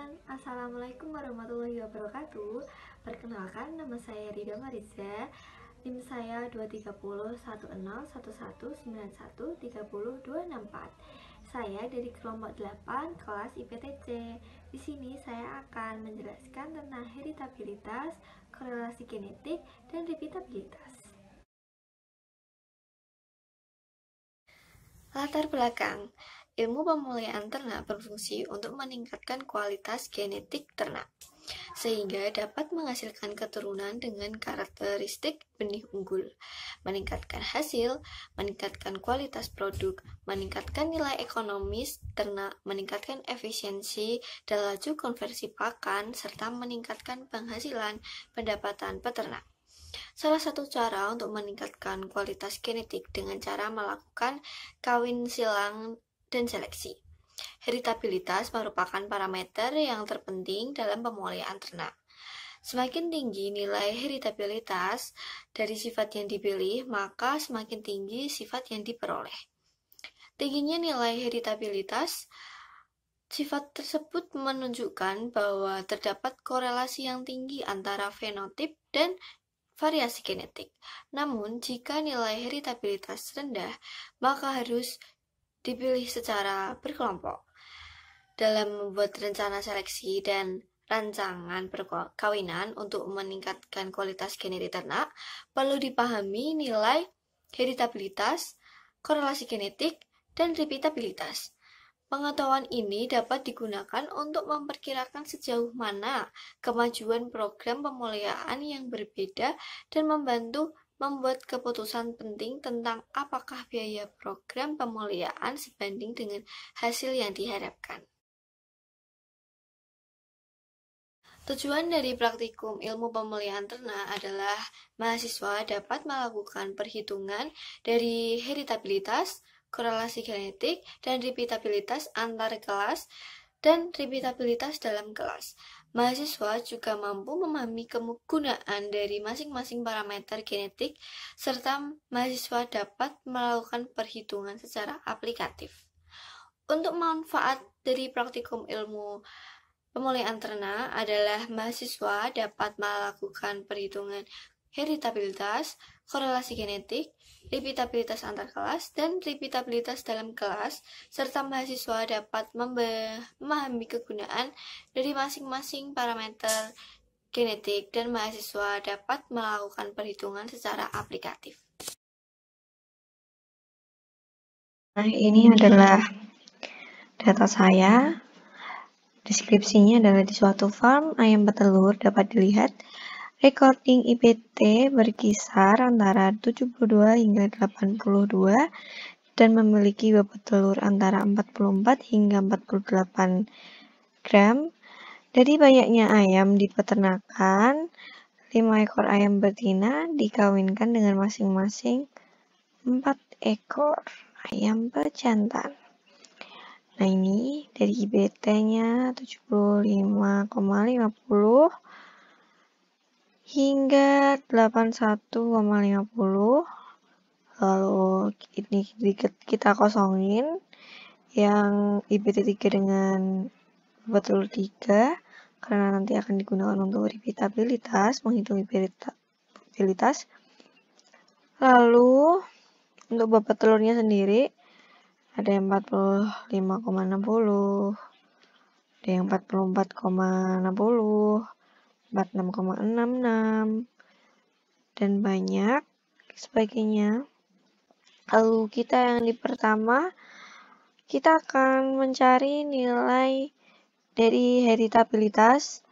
teman-teman, Assalamualaikum warahmatullahi wabarakatuh. Perkenalkan, nama saya Rida Mariza. NIM saya 230101111913024. Saya dari kelompok 8 kelas IPTC. Di sini saya akan menjelaskan tentang heritabilitas, korelasi genetik, dan repeatabilitas. Latar belakang. Ilmu pemulihan ternak berfungsi untuk meningkatkan kualitas genetik ternak, sehingga dapat menghasilkan keturunan dengan karakteristik benih unggul, meningkatkan hasil, meningkatkan kualitas produk, meningkatkan nilai ekonomis ternak, meningkatkan efisiensi dan laju konversi pakan, serta meningkatkan penghasilan pendapatan peternak. Salah satu cara untuk meningkatkan kualitas genetik dengan cara melakukan kawin silang dan seleksi. Heritabilitas merupakan parameter yang terpenting dalam pemulihan ternak. Semakin tinggi nilai heritabilitas dari sifat yang dipilih, maka semakin tinggi sifat yang diperoleh. Tingginya nilai heritabilitas sifat tersebut menunjukkan bahwa terdapat korelasi yang tinggi antara fenotip dan variasi genetik. Namun, jika nilai heritabilitas rendah, maka harus dipilih secara berkelompok. Dalam membuat rencana seleksi dan rancangan perkawinan untuk meningkatkan kualitas genetik ternak, perlu dipahami nilai heritabilitas, korelasi genetik, dan repeatabilitas. Pengetahuan ini dapat digunakan untuk memperkirakan sejauh mana kemajuan program pemulihan yang berbeda dan membantu membuat keputusan penting tentang apakah biaya program pemulihan sebanding dengan hasil yang diharapkan. Tujuan dari praktikum ilmu pemulihan ternak adalah mahasiswa dapat melakukan perhitungan dari heritabilitas, korelasi genetik, dan repeatabilitas antar kelas dan repeatabilitas dalam kelas. Mahasiswa juga mampu memahami kegunaan dari masing-masing parameter genetik, serta mahasiswa dapat melakukan perhitungan secara aplikatif. Untuk manfaat dari praktikum ilmu pemulihan ternak adalah mahasiswa dapat melakukan perhitungan heritabilitas, korelasi genetik, repeatabilitas antar kelas, dan repeatabilitas dalam kelas, serta mahasiswa dapat memahami kegunaan dari masing-masing parameter genetik, dan mahasiswa dapat melakukan perhitungan secara aplikatif. Nah, ini adalah data saya. Deskripsinya adalah di suatu farm ayam petelur dapat dilihat recording IPT berkisar antara 72 hingga 82 dan memiliki bobot telur antara 44 hingga 48 gram. Dari banyaknya ayam di peternakan, 5 ekor ayam betina dikawinkan dengan masing-masing 4 ekor ayam pejantan. Nah, ini dari IPT-nya 75,50 hingga 81,50. Lalu ini kita kosongin yang IPT 3 dengan bobot telur 3 karena nanti akan digunakan untuk repeatabilitas, menghitung repeatabilitas. Lalu untuk bobot telurnya sendiri ada yang 45,60, ada yang 44,60, 46,66, dan banyak sebagainya. Lalu kita yang di pertama, kita akan mencari nilai dari heritabilitas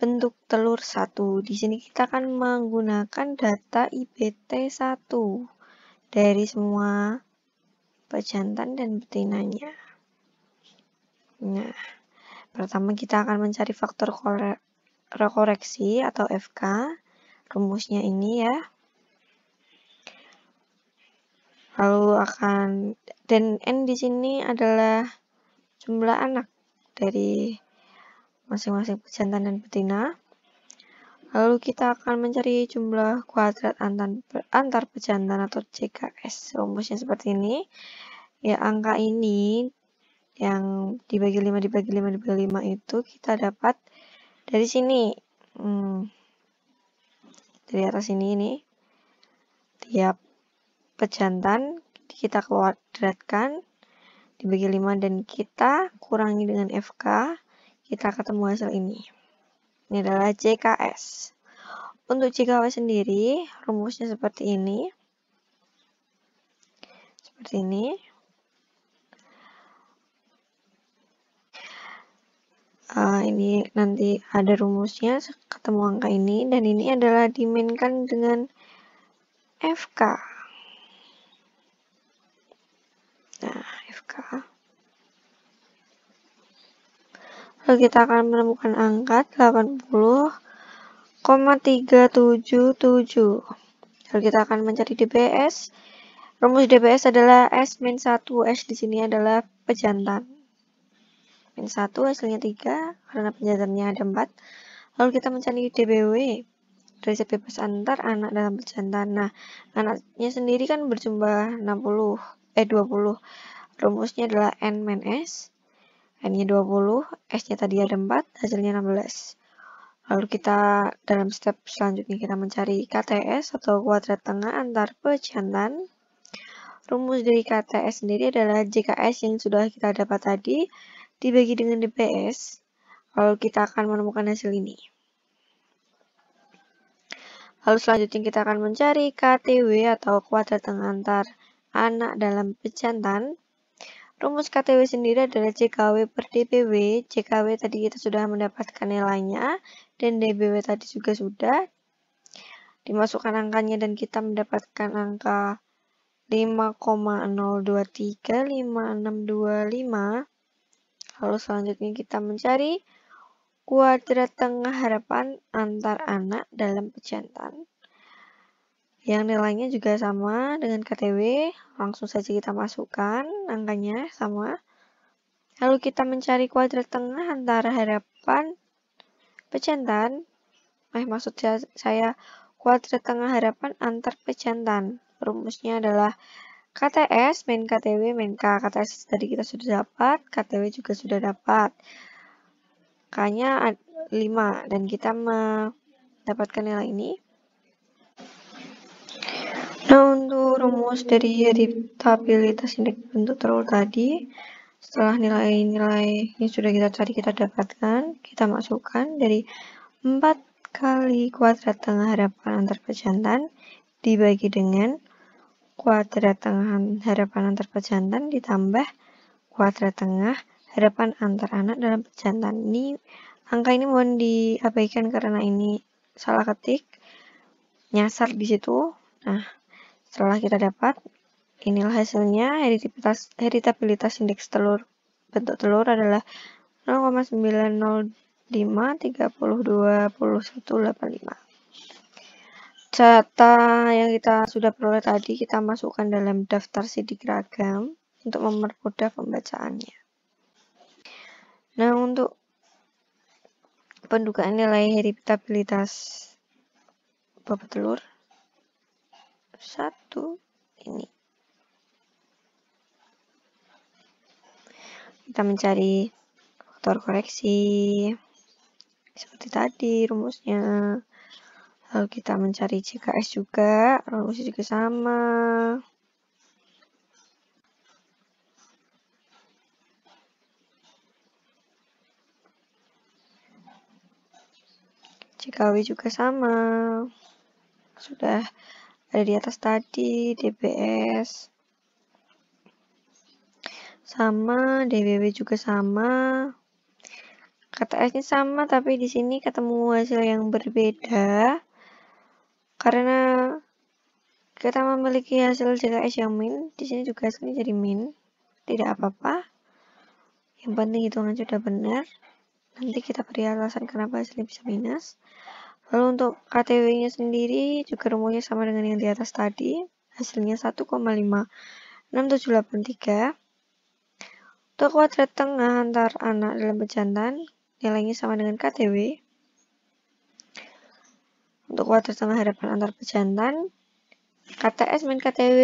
bentuk telur 1. Di sini kita akan menggunakan data IPT 1 dari semua pejantan dan betinanya. Nah, pertama kita akan mencari faktor koreksi atau FK. Rumusnya ini ya. Lalu dan N di sini adalah jumlah anak dari masing-masing pejantan dan betina. Lalu kita akan mencari jumlah kuadrat antar pejantan atau JKS. Rumusnya seperti ini. Ya, angka ini yang dibagi 5 dibagi 5 dibagi 5 itu kita dapat dari sini. Dari atas ini tiap pejantan kita kuadratkan dibagi 5 dan kita kurangi dengan FK, kita ketemu hasil ini. Ini adalah JKS. Untuk JKW sendiri, rumusnya seperti ini. Seperti ini. Ini nanti ada rumusnya, ketemu angka ini, dan ini adalah dimainkan dengan FK. Nah, FK. Lalu kita akan menemukan angka 80,377. Lalu kita akan mencari DBS. Rumus DBS adalah S-1. S di sini adalah pejantan. -1 hasilnya 3 karena pejantannya ada 4. Lalu kita mencari DBW. Derajat bebas antar anak dalam pejantan. Nah, anaknya sendiri kan berjumlah 20. Rumusnya adalah N-S. N-nya 20, S-nya tadi ada 4, hasilnya 16. Lalu kita dalam step selanjutnya kita mencari KTS atau kuadrat tengah antar pejantan. Rumus dari KTS sendiri adalah JKS yang sudah kita dapat tadi dibagi dengan DBS. Lalu kita akan menemukan hasil ini. Lalu selanjutnya kita akan mencari KTW atau kuadrat tengah antar anak dalam pejantan. Rumus KTW sendiri adalah JKW per DBW. JKW tadi kita sudah mendapatkan nilainya dan DBW tadi juga sudah. Dimasukkan angkanya dan kita mendapatkan angka 5,0235625. Lalu selanjutnya kita mencari kuadrat tengah harapan antar anak dalam pejantan. Yang nilainya juga sama dengan KTW, langsung saja kita masukkan angkanya sama. Lalu kita mencari kuadrat tengah antara harapan pejantan. Maksud saya kuadrat tengah harapan antar pejantan. Rumusnya adalah KTS, min KTW, min K. KTS tadi kita sudah dapat, KTW juga sudah dapat. K-nya 5 dan kita mendapatkan nilai ini. Nah, untuk rumus dari heritabilitas indeks bentuk telur tadi, setelah nilai-nilai yang sudah kita cari kita dapatkan, kita masukkan dari 4 kali kuadrat tengah harapan antar pejantan dibagi dengan kuadrat tengah harapan antar pejantan ditambah kuadrat tengah harapan antar anak dalam pejantan. Angka ini mohon diabaikan karena ini salah ketik, nyasar di situ. Nah, setelah kita dapat, inilah hasilnya. Heritabilitas indeks telur bentuk telur adalah 0,905322185. Data yang kita sudah peroleh tadi kita masukkan dalam daftar sidik ragam untuk mempermudah pembacaannya. Nah, untuk pendugaan nilai heritabilitas bobot telur 1 ini. Kita mencari faktor koreksi seperti tadi rumusnya. Lalu kita mencari JKS juga, rumusnya juga sama. JKW juga sama. Sudah ada di atas tadi, DBS sama, DBW juga sama. KTS-nya sama, tapi di sini ketemu hasil yang berbeda. Karena kita memiliki hasil JKS yang min, di sini juga hasilnya jadi min. Tidak apa-apa. Yang penting hitungan sudah benar. Nanti kita beri alasan kenapa hasilnya bisa minus. Lalu untuk KTW-nya sendiri juga rumusnya sama dengan yang di atas tadi. Hasilnya 1,56783. Untuk kuadrat tengah antar anak dalam pejantan, nilainya sama dengan KTW. Untuk kuadrat tengah harapan antar pejantan, KTS min KTW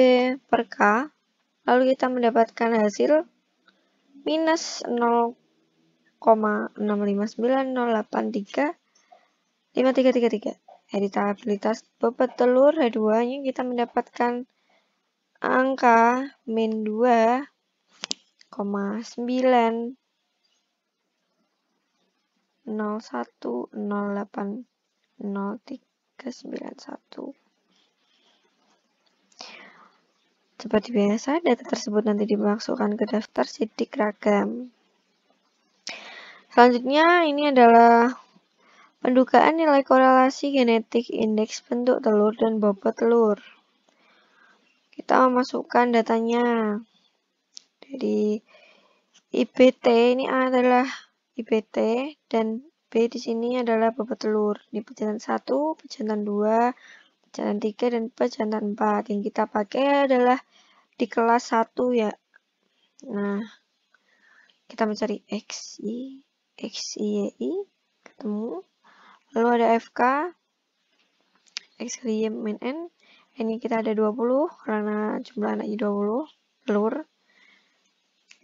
per K. Lalu kita mendapatkan hasil minus 0,659083,5333. Heritabilitas bobot telur H2-nya kita mendapatkan angka min 2,901080391. Seperti biasa, data tersebut nanti dimasukkan ke daftar sidik ragam. Selanjutnya, ini adalah pendugaan nilai korelasi genetik indeks bentuk telur dan bobot telur. Kita memasukkan datanya. Jadi, IBT ini adalah IBT dan B di sini adalah bobot telur. Ini pejantan 1, pejantan 2, pejantan 3, dan pejantan 4. Yang kita pakai adalah di kelas 1 ya. Nah, kita mencari X, Y, ketemu. Lalu ada FK, X kali Y min N. Ini kita ada 20, karena jumlah anaknya 20, telur.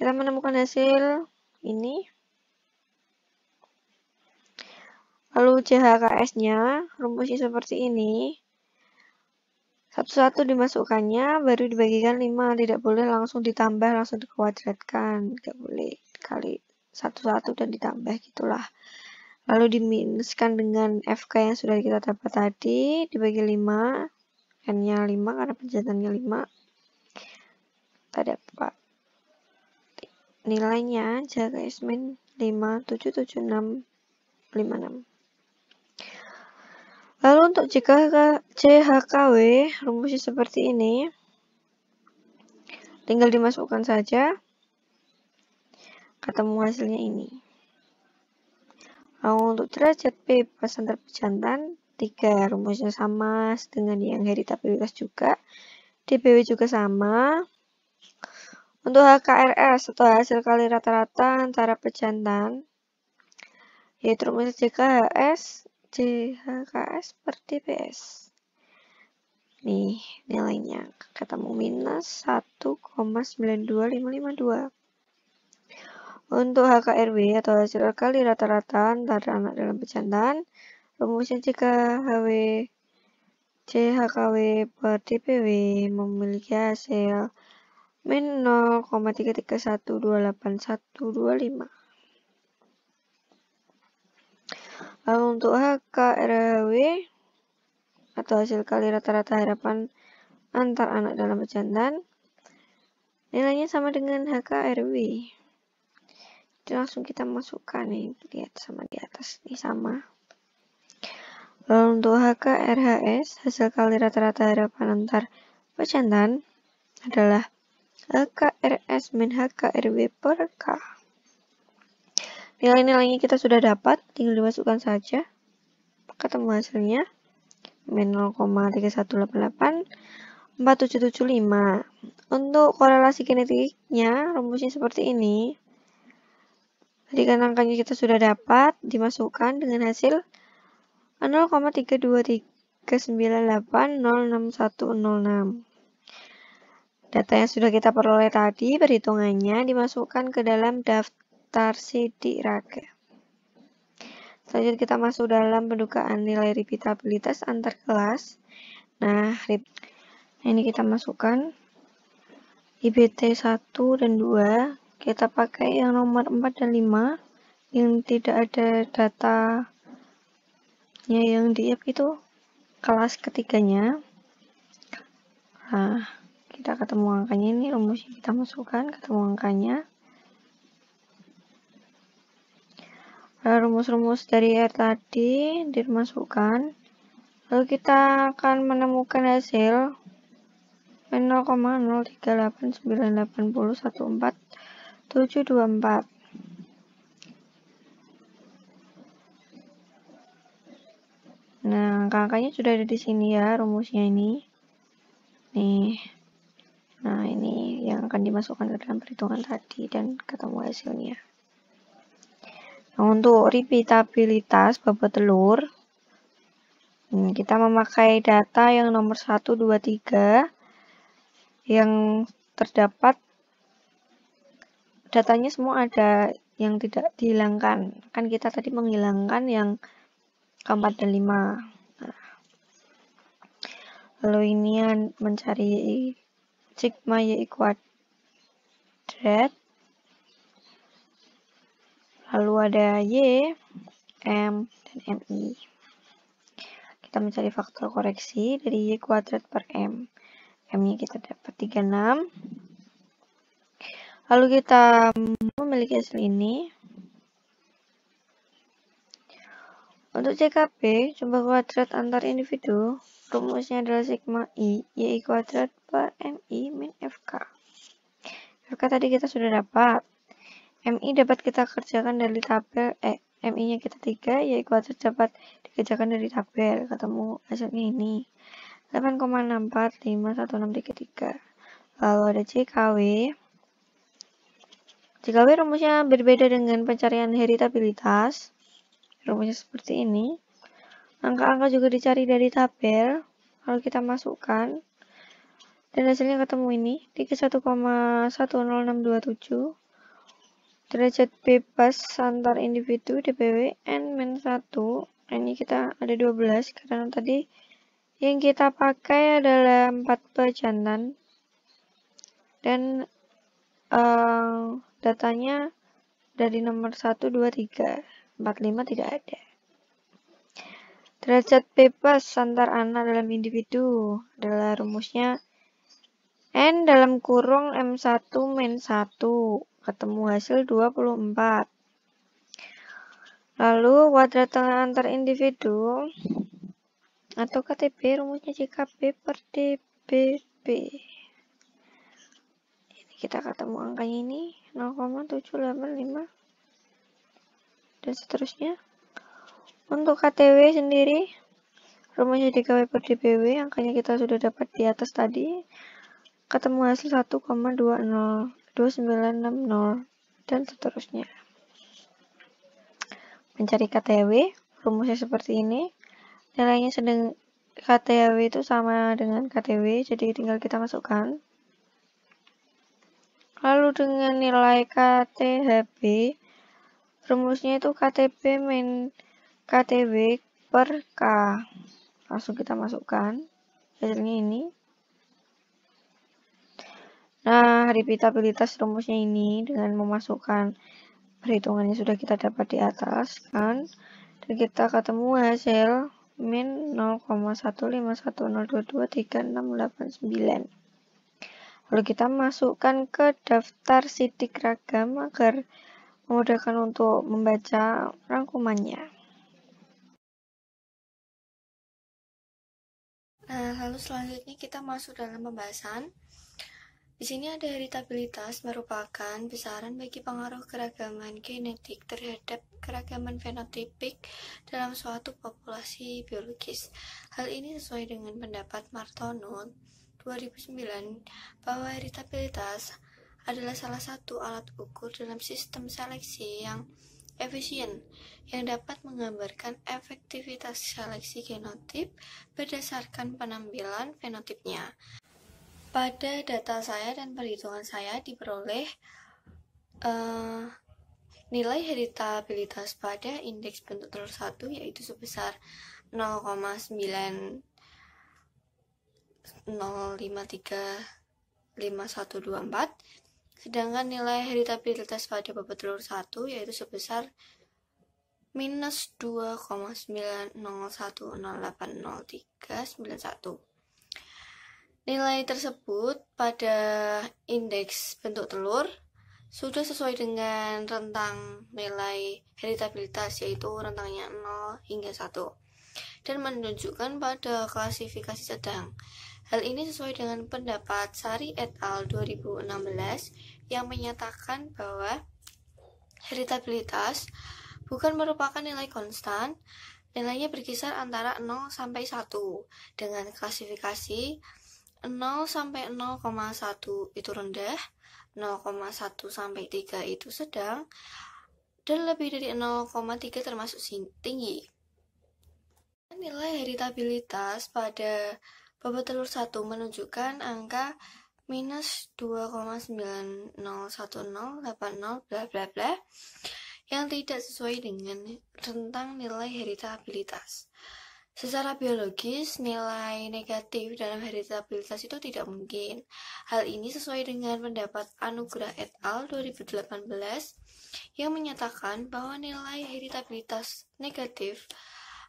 Kita menemukan hasil ini. Lalu CHKS-nya, rumusnya seperti ini. Satu-satu dimasukkannya, baru dibagikan 5. Tidak boleh langsung ditambah, langsung dikuadratkan. Tidak boleh kali satu-satu dan ditambah, gitulah. Lalu diminuskan dengan FK yang sudah kita dapat tadi, dibagi 5. N-nya 5 karena penjatannya 5. Kita dapat nilainya JHKS min 5777656. Lalu untuk CHKW, rumusnya seperti ini. Tinggal dimasukkan saja. Ketemu hasilnya ini. Lalu untuk derajat bebas antar pejantan, 3. Rumusnya sama dengan yang heritabilitas juga. DBW juga sama. Untuk HKRS atau hasil kali rata-rata antara pejantan, yaitu rumusnya JHKS per DBS. Nih, nilainya ketemu minus 1,92552. Untuk HKRW atau hasil kali rata-rata antara anak dalam pejantan, rumusnya JHKW per DPW memiliki hasil min 0,331282125. Lalu untuk HKRW atau hasil kali rata-rata harapan antar anak dalam pejantan, nilainya sama dengan HKRW. Jadi langsung kita masukkan nih, lihat sama di atas ini sama. Lalu untuk HKRHS, hasil kali rata-rata harapan antar pejantan adalah HKRS min HKRW per K. Nilai-nilainya kita sudah dapat, tinggal dimasukkan saja. Ketemu hasilnya min 0,31884775. Untuk korelasi genetiknya, rumusnya seperti ini. Tadi kan angkanya kita sudah dapat, dimasukkan dengan hasil 0,32398061006. Data yang sudah kita peroleh tadi, perhitungannya dimasukkan ke dalam daftar sidik raga. Selanjutnya kita masuk dalam pendugaan nilai repeatabilitas antar kelas. Nah, ini kita masukkan IBT 1 dan 2. Kita pakai yang nomor 4 dan 5 yang tidak ada datanya yang di itu kelas ketiganya. Nah, kita ketemu angkanya, ini rumusnya kita masukkan, ketemu angkanya. Rumus-rumus dari R tadi dimasukkan. Lalu kita akan menemukan hasil 0,03898014,724. Nah, angka-angkanya sudah ada di sini ya, rumusnya ini. Nih. Nah, ini yang akan dimasukkan ke dalam perhitungan tadi dan ketemu hasilnya. Nah, untuk repeatabilitas bobot telur, kita memakai data yang nomor 1, 2, 3 yang terdapat datanya semua ada, yang tidak dihilangkan. Kan kita tadi menghilangkan yang keempat dan 5. Nah, lalu ini mencari sigma Y kuadrat. Lalu ada Y, M, dan MI. Kita mencari faktor koreksi dari Y kuadrat per M. M-nya kita dapat 36. Lalu kita memiliki hasil ini. Untuk CKP, jumlah kuadrat antar individu, rumusnya adalah sigma I, Y kuadrat per MI min FK. FK tadi kita sudah dapat. MI dapat kita kerjakan dari tabel, MI-nya kita 3, Y kuadrat dapat dikerjakan dari tabel. Ketemu hasilnya ini. 8,645633. Lalu ada CKW. CKW rumusnya berbeda dengan pencarian heritabilitas. Rumusnya seperti ini. Angka-angka juga dicari dari tabel. Lalu kita masukkan. Dan hasilnya ketemu ini. 31,10627. Derajat bebas antar individu DPW N-1. Ini kita ada 12. Karena tadi yang kita pakai adalah 4 pejantan. Dan datanya dari nomor 1, 2, 3, 4, 5 tidak ada. Derajat bebas antar anak dalam individu adalah rumusnya N dalam kurung M1 min 1. Ketemu hasil 24. Lalu kuadrat tengah antar individu atau KTB rumusnya CKB per DBB. Kita ketemu angkanya ini 0,785 dan seterusnya. Untuk KTW sendiri rumusnya DKW per DBW, angkanya kita sudah dapat di atas tadi. Ketemu hasil 1,2960 dan seterusnya. Mencari KTW rumusnya seperti ini. Nilainya sedang KTW itu sama dengan KTW, jadi tinggal kita masukkan. Lalu dengan nilai KTHB, rumusnya itu KTB min KTW per K. Langsung kita masukkan. Hasilnya ini. Nah, repeatabilitas rumusnya ini dengan memasukkan perhitungannya sudah kita dapat di atas, kan? Dan kita ketemu hasil min 0,15102236689. Lalu kita masukkan ke daftar sidik ragam agar memudahkan untuk membaca rangkumannya. Nah, lalu selanjutnya kita masuk dalam pembahasan. Di sini ada heritabilitas merupakan besaran bagi pengaruh keragaman genetik terhadap keragaman fenotipik dalam suatu populasi biologis. Hal ini sesuai dengan pendapat Martono 2009 bahwa heritabilitas adalah salah satu alat ukur dalam sistem seleksi yang efisien yang dapat menggambarkan efektivitas seleksi genotip berdasarkan penampilan fenotipnya. Pada data saya dan perhitungan saya diperoleh nilai heritabilitas pada indeks bentuk telur 1 yaitu sebesar 0,90535124, sedangkan nilai heritabilitas pada bobot telur 1 yaitu sebesar minus 2,9010800391. Nilai tersebut pada indeks bentuk telur sudah sesuai dengan rentang nilai heritabilitas, yaitu rentangnya 0 hingga 1, dan menunjukkan pada klasifikasi sedang. Hal ini sesuai dengan pendapat Sari et al. 2016 yang menyatakan bahwa heritabilitas bukan merupakan nilai konstan, nilainya berkisar antara 0 sampai 1 dengan klasifikasi 0 sampai 0,1 itu rendah, 0,1 sampai 3 itu sedang, dan lebih dari 0,3 termasuk tinggi. Nilai heritabilitas pada bobot telur 1 menunjukkan angka minus 2,901080 bla bla bla yang tidak sesuai dengan rentang nilai heritabilitas. Secara biologis, nilai negatif dalam heritabilitas itu tidak mungkin. Hal ini sesuai dengan pendapat Anugrah et al. 2018 yang menyatakan bahwa nilai heritabilitas negatif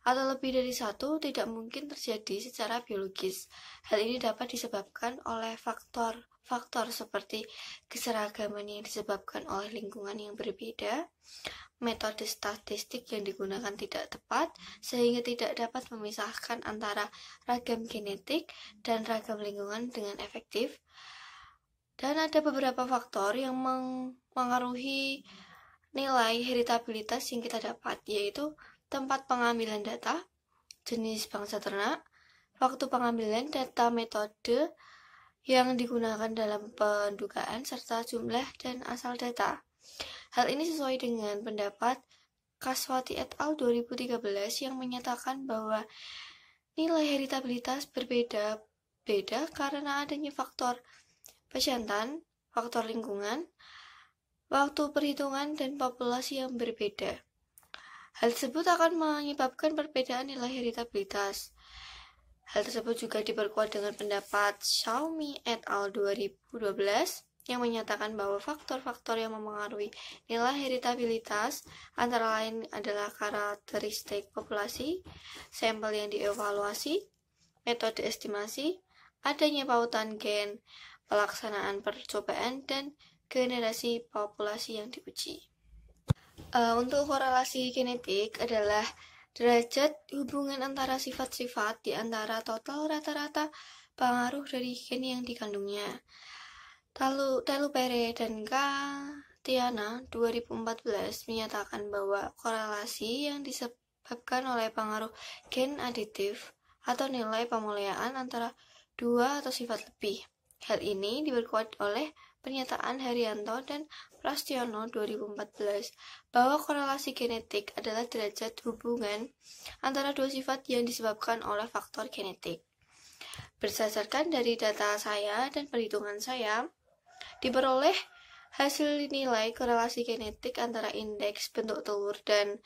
atau lebih dari satu tidak mungkin terjadi secara biologis. Hal ini dapat disebabkan oleh faktor seperti keseragaman yang disebabkan oleh lingkungan yang berbeda, metode statistik yang digunakan tidak tepat, sehingga tidak dapat memisahkan antara ragam genetik dan ragam lingkungan dengan efektif. Dan ada beberapa faktor yang mengaruhi nilai heritabilitas yang kita dapat, yaitu tempat pengambilan data, jenis bangsa ternak, waktu pengambilan data, metode yang digunakan dalam pendugaan, serta jumlah dan asal data. Hal ini sesuai dengan pendapat Kaswati et al. 2013 yang menyatakan bahwa nilai heritabilitas berbeda-beda karena adanya faktor pejantan, faktor lingkungan, waktu perhitungan, dan populasi yang berbeda. Hal tersebut akan menyebabkan perbedaan nilai heritabilitas. Hal tersebut juga diperkuat dengan pendapat Xiaomi et al. 2012 yang menyatakan bahwa faktor-faktor yang mempengaruhi nilai heritabilitas antara lain adalah karakteristik populasi, sampel yang dievaluasi, metode estimasi, adanya pautan gen, pelaksanaan percobaan, dan generasi populasi yang diuji. Untuk korelasi genetik adalah derajat hubungan antara sifat-sifat di antara total rata-rata pengaruh dari gen yang dikandungnya. Telupere dan Katiana 2014 menyatakan bahwa korelasi yang disebabkan oleh pengaruh gen aditif atau nilai pemuliaan antara dua atau sifat lebih. Hal ini diperkuat oleh pernyataan Haryanto dan Prastiono 2014 bahwa korelasi genetik adalah derajat hubungan antara dua sifat yang disebabkan oleh faktor genetik. Berdasarkan dari data saya dan perhitungan saya, diperoleh hasil nilai korelasi genetik antara indeks bentuk telur dan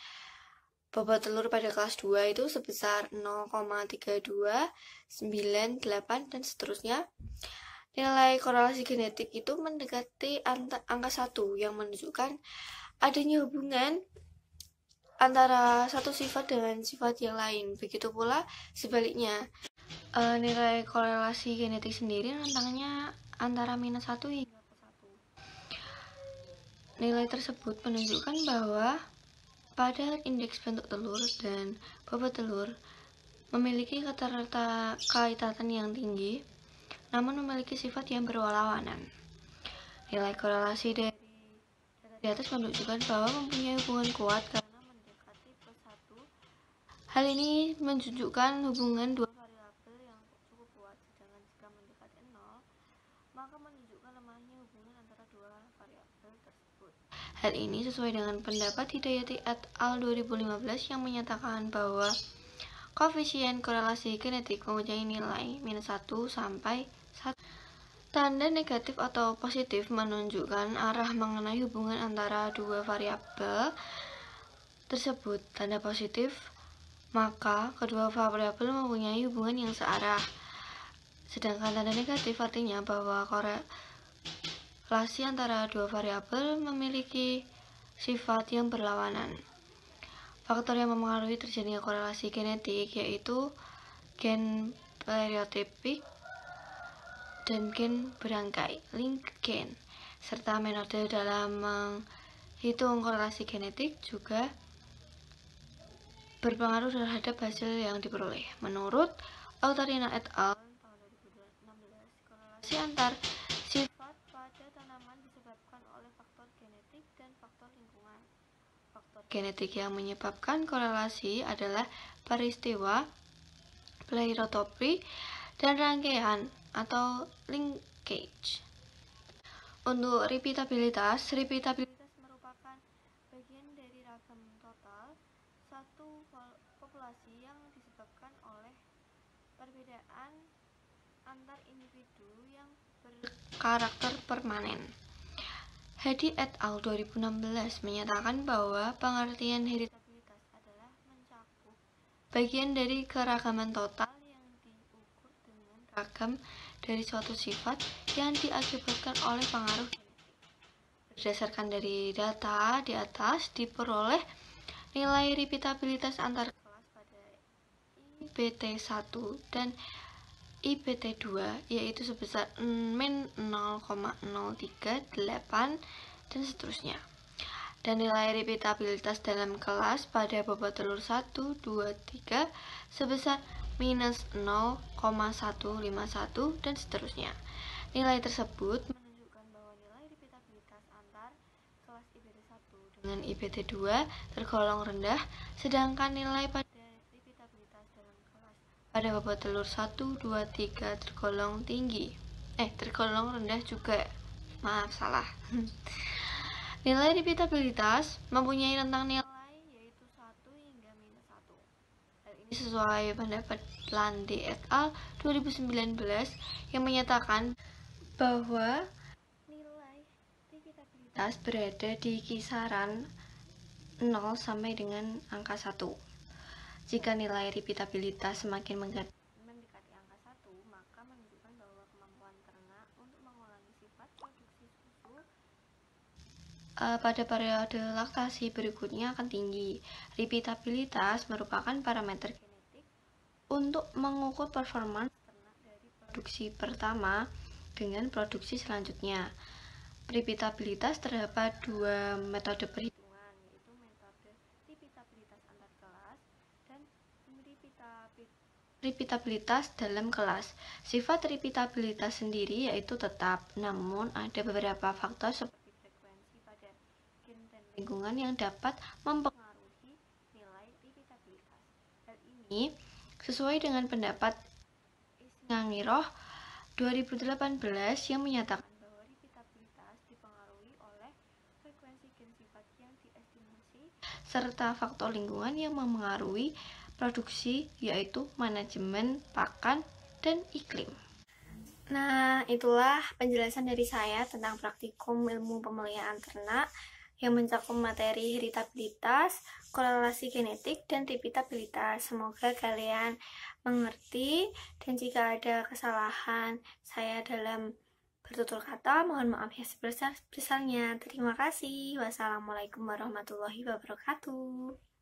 bobot telur pada kelas 2 itu sebesar 0,3298 dan seterusnya. Nilai korelasi genetik itu mendekati angka 1 yang menunjukkan adanya hubungan antara satu sifat dengan sifat yang lain. Begitu pula sebaliknya. Nilai korelasi genetik sendiri rentangnya antara minus 1 hingga plus 1. Nilai tersebut menunjukkan bahwa pada indeks bentuk telur dan bobot telur memiliki keterkaitan yang tinggi, namun memiliki sifat yang berlawanan. Nilai korelasi dari data di atas menunjukkan bahwa mempunyai hubungan kuat karena mendekati plus 1. Hal ini menunjukkan hubungan dua variabel yang cukup kuat, sedangkan jika mendekati 0, maka menunjukkan lemahnya hubungan antara dua variabel tersebut. Hal ini sesuai dengan pendapat Hidayati et al. 2015 yang menyatakan bahwa koefisien korelasi genetik mempunyai nilai minus 1 sampai 1. Tanda negatif atau positif menunjukkan arah mengenai hubungan antara dua variabel tersebut. Tanda positif, maka kedua variabel mempunyai hubungan yang searah. Sedangkan tanda negatif artinya bahwa korelasi antara dua variabel memiliki sifat yang berlawanan. Faktor yang mempengaruhi terjadinya korelasi genetik yaitu gen stereotipik dan gen berangkai, link gen, serta metode dalam menghitung korelasi genetik juga berpengaruh terhadap hasil yang diperoleh. Menurut Autarina et al. Tahun 2016, korelasi antar sifat pada tanaman disebabkan oleh faktor genetik dan faktor lingkungan. Faktor genetik yang menyebabkan korelasi adalah peristiwa pleiotropy dan rangkaian atau linkage. Untuk repeatabilitas merupakan bagian dari ragam total satu populasi yang disebabkan oleh perbedaan antar individu yang berkarakter permanen. Hedy et al. 2016 menyatakan bahwa pengertian heritabilitas adalah mencakup bagian dari keragaman total yang diukur dengan ragam dari suatu sifat yang diakibatkan oleh pengaruh genetik. Berdasarkan dari data di atas, diperoleh nilai repeatabilitas antar kelas pada IBT1 dan IBT2 yaitu sebesar min 0,038 dan seterusnya. Dan nilai repeatabilitas dalam kelas pada bobot telur 1, 2, 3 sebesar minus 0,151 dan seterusnya. Nilai tersebut menunjukkan bahwa nilai repeatabilitas antar kelas IBT1 dengan IBT2 tergolong rendah, sedangkan nilai pada repeatabilitas dalam kelas pada bobot telur 1, 2, 3 tergolong tinggi. Tergolong rendah juga. Maaf, salah. Nilai repeatabilitas mempunyai rentang nilai yaitu 1 hingga minus 1. Hal ini sesuai pendapat Lande et al. 2019 yang menyatakan bahwa nilai repeatabilitas berada di kisaran 0 sampai dengan angka 1. Jika nilai repeatabilitas semakin mendekati angka 1, maka menunjukkan bahwa kemampuan ternak untuk mengulangi sifat produksi susu pada periode laktasi berikutnya akan tinggi. Repeatabilitas merupakan parameter genetik untuk mengukur performance ternak dari produksi pertama dengan produksi selanjutnya. Repeatabilitas terdapat dua metode perhitungan, yaitu metode repeatabilitas antar kelas dan repeatabilitas dalam kelas. Sifat repeatabilitas sendiri yaitu tetap, namun ada beberapa faktor seperti lingkungan yang dapat mempengaruhi nilai repeatabilitas. Hal ini sesuai dengan pendapat Isngangiroh 2018 yang menyatakan bahwa repeatabilitas dipengaruhi oleh frekuensi gen sifat yang diestimasi serta faktor lingkungan yang memengaruhi produksi yaitu manajemen pakan dan iklim. Nah, itulah penjelasan dari saya tentang praktikum ilmu pemeliharaan ternak yang mencakup materi heritabilitas, korelasi genetik, dan repeatabilitas. Semoga kalian mengerti, dan jika ada kesalahan saya dalam bertutur kata, mohon maaf ya sebesar-besarnya. Terima kasih. Wassalamualaikum warahmatullahi wabarakatuh.